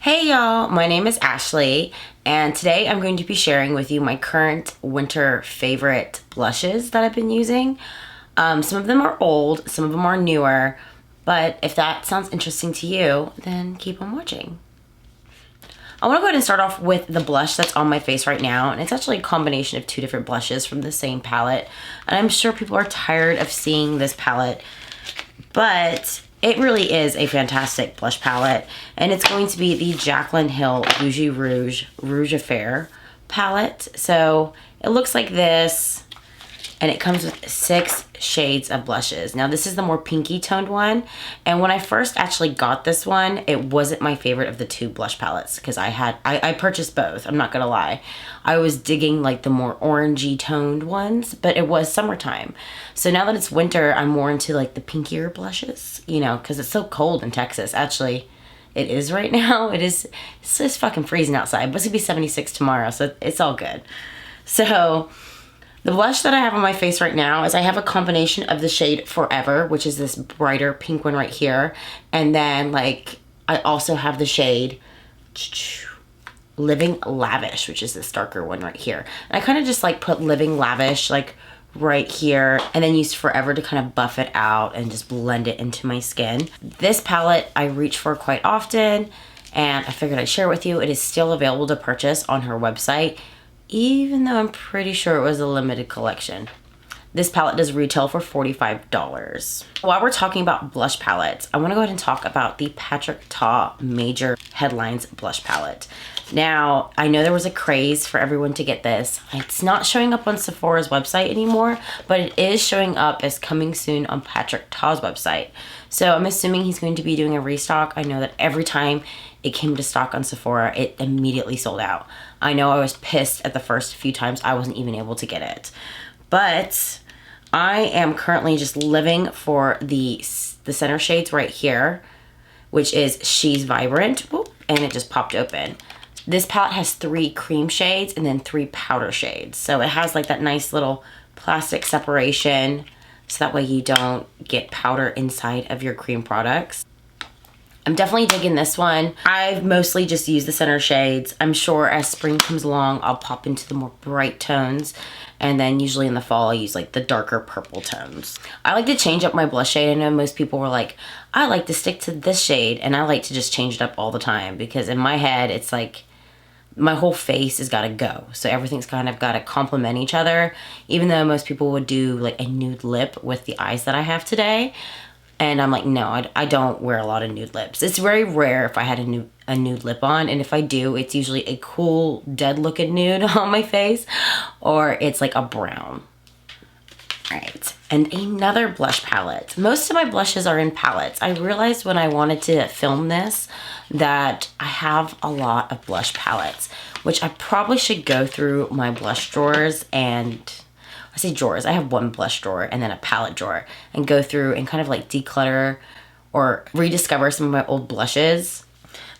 Hey y'all, my name is Ashley, and today I'm going to be sharing with you my current winter favorite blushes that I've been using. Some of them are old, some of them are newer, but if that sounds interesting to you, then keep on watching. I want to go ahead and start off with the blush that's on my face right now, and it's actually a combination of two different blushes from the same palette, and I'm sure people are tired of seeing this palette, but it really is a fantastic blush palette, and it's going to be the Jaclyn Hill Rouge Affair palette. So it looks like this, and it comes with 6 shades of blushes. Now this is the more pinky toned one, and when I first actually got this one, it wasn't my favorite of the two blush palettes because I purchased both, I'm not gonna lie. I was digging like the more orangey toned ones, but it was summertime. So now that it's winter, I'm more into like the pinkier blushes, you know, because it's so cold in Texas. Actually, it is right now. It's just fucking freezing outside, but it's gonna be 76 tomorrow, so it's all good. So the blush that I have on my face right now is I have a combination of the shade Forever, which is this brighter pink one right here. And then like, I also have the shade Living Lavish, which is this darker one right here. And I kind of just like put Living Lavish like right here and then use Forever to kind of buff it out and just blend it into my skin. This palette I reach for quite often, and I figured I'd share with you. It is still available to purchase on her website, even though I'm pretty sure it was a limited collection. This palette does retail for $45. While we're talking about blush palettes, I want to go ahead and talk about the Patrick Ta Major Headlines blush palette. Now, I know there was a craze for everyone to get this. It's not showing up on Sephora's website anymore, but it is showing up as coming soon on Patrick Ta's website. So I'm assuming he's going to be doing a restock. I know that every time it came to stock on Sephora, it immediately sold out. I know I was pissed at the first few times I wasn't even able to get it. But I am currently just living for the center shades right here, which is She's Vibrant. Whoop, and it just popped open. This palette has 3 cream shades and then 3 powder shades. So it has like that nice little plastic separation, so that way you don't get powder inside of your cream products. I'm definitely digging this one. I've mostly just used the center shades. I'm sure as spring comes along, I'll pop into the more bright tones. And then usually in the fall, I use like the darker purple tones. I like to change up my blush shade. I know most people were like, I like to stick to this shade. And I like to just change it up all the time, because in my head, it's like my whole face has got to go. So everything's kind of got to complement each other. Even though most people would do like a nude lip with the eyes that I have today. And I'm like, no, I don't wear a lot of nude lips. It's very rare if I had a nude lip on. And if I do, it's usually a cool, dead looking nude on my face. Or it's like a brown. All right, and another blush palette. Most of my blushes are in palettes. I realized when I wanted to film this that I have a lot of blush palettes, which I probably should go through my blush drawers and... I say drawers, I have one blush drawer and then a palette drawer, and go through and kind of like declutter or rediscover some of my old blushes.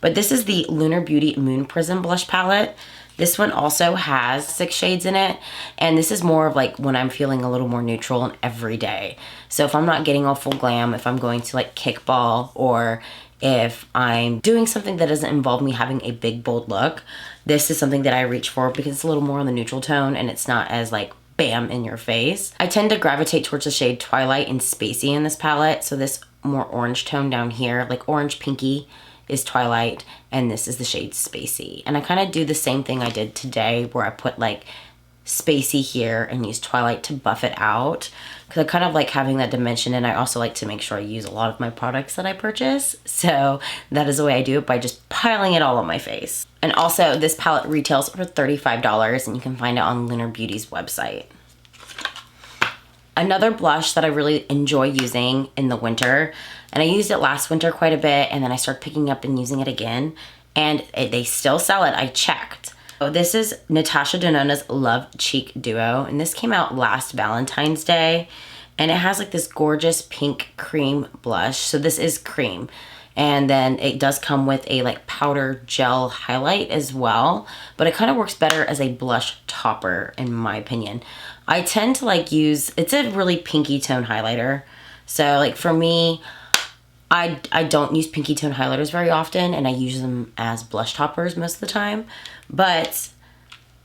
But this is the Lunar Beauty Moon Prism blush palette. This one also has 6 shades in it, and this is more of like when I'm feeling a little more neutral and everyday. So if I'm not getting all full glam, if I'm going to like kickball, or if I'm doing something that doesn't involve me having a big bold look, this is something that I reach for because it's a little more on the neutral tone and it's not as like bam in your face. I tend to gravitate towards the shade Twilight and Spacey in this palette. So this more orange tone down here, like orange pinky, is Twilight, and this is the shade Spacey. And I kind of do the same thing I did today, where I put like Spacey here and use Twilight to buff it out, because I kind of like having that dimension, and I also like to make sure I use a lot of my products that I purchase. So that is the way I do it, by just piling it all on my face. And also this palette retails for $35, and you can find it on Lunar Beauty's website. Another blush that I really enjoy using in the winter, and I used it last winter quite a bit, and then I started picking up and using it again, and they still sell it, I checked. So this is Natasha Denona's Love Cheek Duo, and this came out last Valentine's Day, and it has like this gorgeous pink cream blush. So this is cream, and then it does come with a like powder gel highlight as well, but it kind of works better as a blush topper in my opinion. I tend to like use, it's a really pinky tone highlighter, so like for me, I don't use pinky tone highlighters very often, and I use them as blush toppers most of the time. But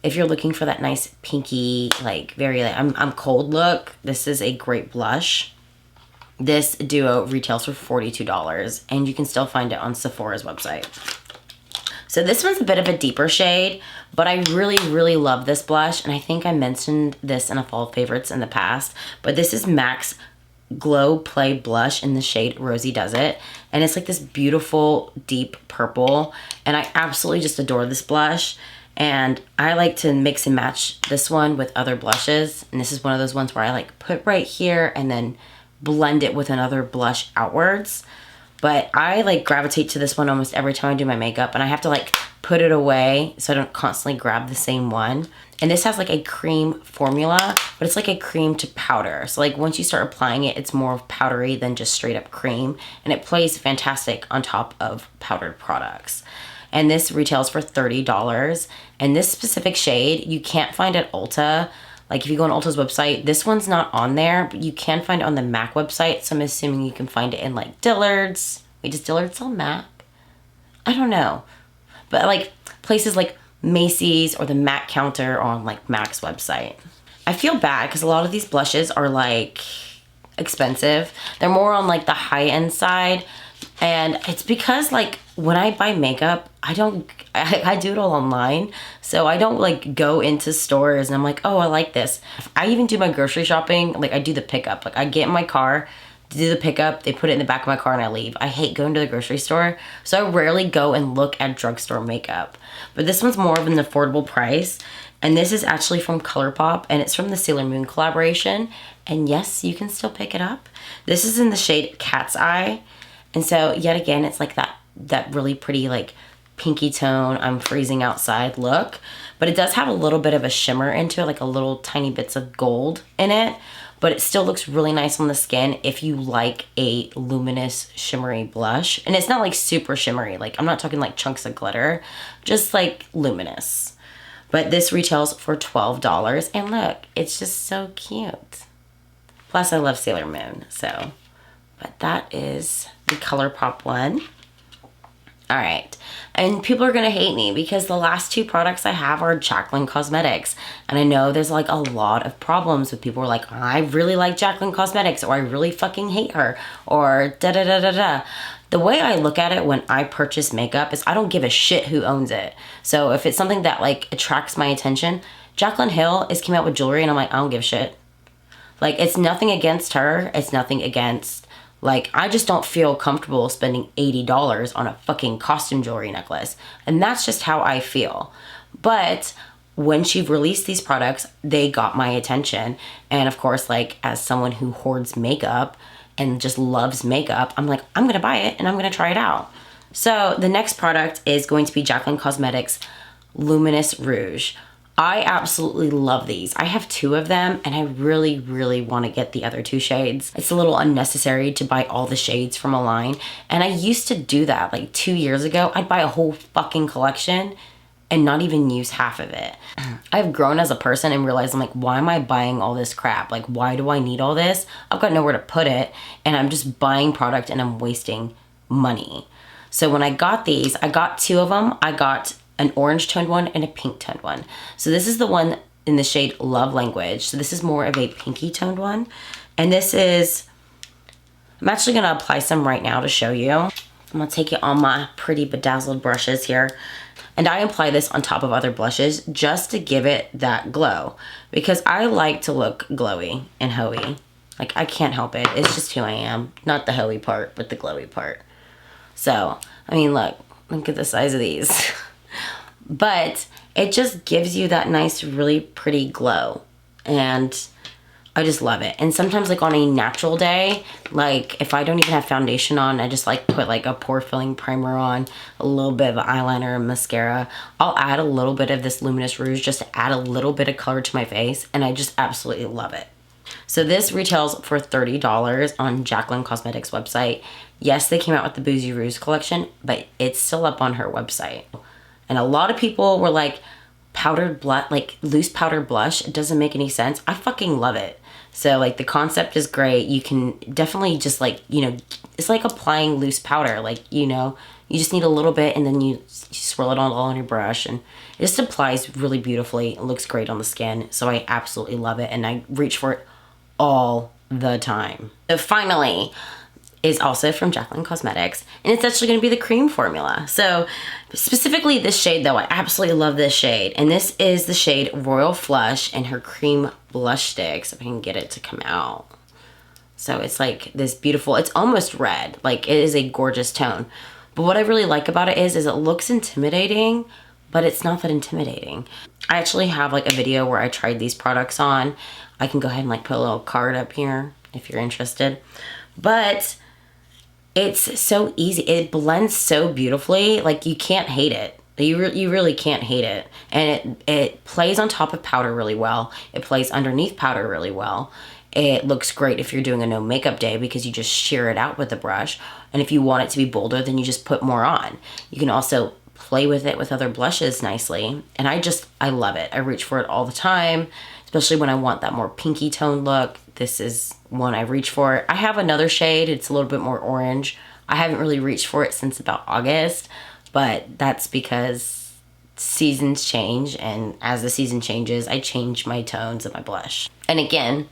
if you're looking for that nice pinky, like very, like, I'm cold look, this is a great blush. This duo retails for $42, and you can still find it on Sephora's website. So this one's a bit of a deeper shade, but I really, really love this blush, and I think I mentioned this in a fall favorites in the past, but this is M.A.C Glow Play Blush in the shade Rosy Does It, and it's like this beautiful deep purple, and I absolutely just adore this blush. And I like to mix and match this one with other blushes, and this is one of those ones where I like put right here and then blend it with another blush outwards. But I like gravitate to this one almost every time I do my makeup, and I have to like put it away so I don't constantly grab the same one. And this has like a cream formula, but it's like a cream to powder. So like once you start applying it, it's more powdery than just straight up cream, and it plays fantastic on top of powdered products. And this retails for $30. And this specific shade, you can't find at Ulta. Like if you go on Ulta's website, this one's not on there, but you can find it on the M.A.C website. So I'm assuming you can find it in like Dillard's. Wait, does Dillard's sell M.A.C? I don't know. But like places like Macy's or the M.A.C counter on like M.A.C's website. I feel bad because a lot of these blushes are like expensive. They're more on like the high end side. And it's because like when I buy makeup, I do it all online. So I don't like go into stores and I'm like, oh, I like this. I even do my grocery shopping. Like I do the pickup. Like I get in my car, do the pickup, they put it in the back of my car and I leave. I hate going to the grocery store. So I rarely go and look at drugstore makeup. But this one's more of an affordable price. And this is actually from ColourPop, and it's from the Sailor Moon collaboration. And yes, you can still pick it up. This is in the shade Cat's Eye. And so yet again, it's like that really pretty like pinky tone, I'm freezing outside look. But it does have a little bit of a shimmer into it, like a little tiny bits of gold in it. But it still looks really nice on the skin if you like a luminous shimmery blush. And it's not like super shimmery, like I'm not talking like chunks of glitter, just like luminous. But this retails for $12, and look, it's just so cute. Plus I love Sailor Moon, so. But that is the ColourPop one. All right, and people are gonna hate me because the last two products I have are Jaclyn Cosmetics. And I know there's like a lot of problems with people who are like, I really like Jaclyn Cosmetics, or I really fucking hate her, or da-da-da-da-da. The way I look at it when I purchase makeup is I don't give a shit who owns it. So if it's something that like attracts my attention, Jaclyn Hill came out with jewelry and I'm like, I don't give a shit. Like it's nothing against her, it's nothing against, like, I just don't feel comfortable spending $80 on a fucking costume jewelry necklace. And that's just how I feel. But when she released these products, they got my attention. And of course, like, as someone who hoards makeup and just loves makeup, I'm like, I'm gonna buy it and I'm gonna try it out. So the next product is going to be Jaclyn Cosmetics Luminous Rouge. I absolutely love these. I have two of them and I really, really want to get the other two shades. It's a little unnecessary to buy all the shades from a line. And I used to do that like 2 years ago. I'd buy a whole fucking collection and not even use half of it. I've grown as a person and realized I'm like, why am I buying all this crap? Like, why do I need all this? I've got nowhere to put it and I'm just buying product and I'm wasting money. So when I got these, I got two of them. I got an orange toned one and a pink toned one. So this is the one in the shade Love Language. So this is more of a pinky toned one. And this is, I'm actually gonna apply some right now to show you. I'm gonna take it on my pretty bedazzled brushes here. And I apply this on top of other blushes just to give it that glow. Because I like to look glowy and hoey. Like I can't help it, it's just who I am. Not the hoey part, but the glowy part. So, I mean look at the size of these. But it just gives you that nice, really pretty glow. And I just love it. And sometimes like on a natural day, like if I don't even have foundation on, I just like put like a pore filling primer on, a little bit of eyeliner and mascara. I'll add a little bit of this Luminous Rouge just to add a little bit of color to my face. And I just absolutely love it. So this retails for $30 on Jaclyn Cosmetics website. Yes, they came out with the Boozy Rouge collection, but it's still up on her website. And a lot of people were like, powdered blush, like loose powdered blush, it doesn't make any sense. I fucking love it. So like the concept is great. You can definitely just like, you know, it's like applying loose powder. Like, you know, you just need a little bit and then you swirl it all on your brush, and it just applies really beautifully. It looks great on the skin. So I absolutely love it, and I reach for it all the time. So finally is also from Jaclyn Cosmetics, and it's actually going to be the cream formula. So specifically this shade though, I absolutely love this shade, and this is the shade Royal Flush and her cream blush sticks, if I can get it to come out. So it's like this beautiful, it's almost red, like it is a gorgeous tone. But what I really like about it is it looks intimidating, but it's not that intimidating. I actually have like a video where I tried these products on. I can go ahead and like put a little card up here if you're interested. But it's so easy. It blends so beautifully. Like you can't hate it. You really can't hate it. And it plays on top of powder really well. It plays underneath powder really well. It looks great if you're doing a no makeup day because you just shear it out with the brush. And if you want it to be bolder, then you just put more on. You can also play with it with other blushes nicely. And I love it. I reach for it all the time, especially when I want that more pinky tone look. This is one I reach for. I have another shade. It's a little bit more orange. I haven't really reached for it since about August, but that's because seasons change, and as the season changes, I change my tones of my blush. And again,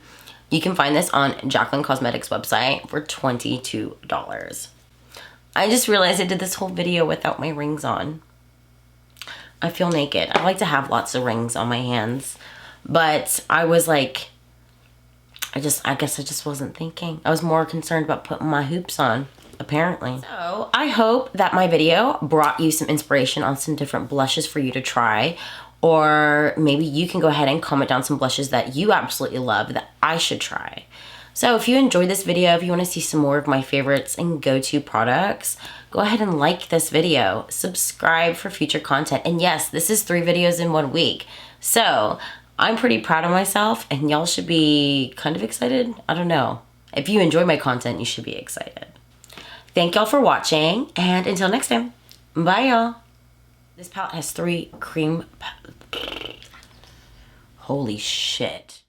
you can find this on Jaclyn Cosmetics website for $22. I just realized I did this whole video without my rings on. I feel naked. I like to have lots of rings on my hands, but I was like, I guess I just wasn't thinking. I was more concerned about putting my hoops on, apparently. So I hope that my video brought you some inspiration on some different blushes for you to try. Or maybe you can go ahead and comment down some blushes that you absolutely love that I should try. So if you enjoyed this video, if you want to see some more of my favorites and go-to products, go ahead and like this video, subscribe for future content. And yes, this is 3 videos in 1 week. So I'm pretty proud of myself, and y'all should be kind of excited. I don't know. If you enjoy my content, you should be excited. Thank y'all for watching, and until next time, bye y'all. This palette has 3 cream... Holy shit.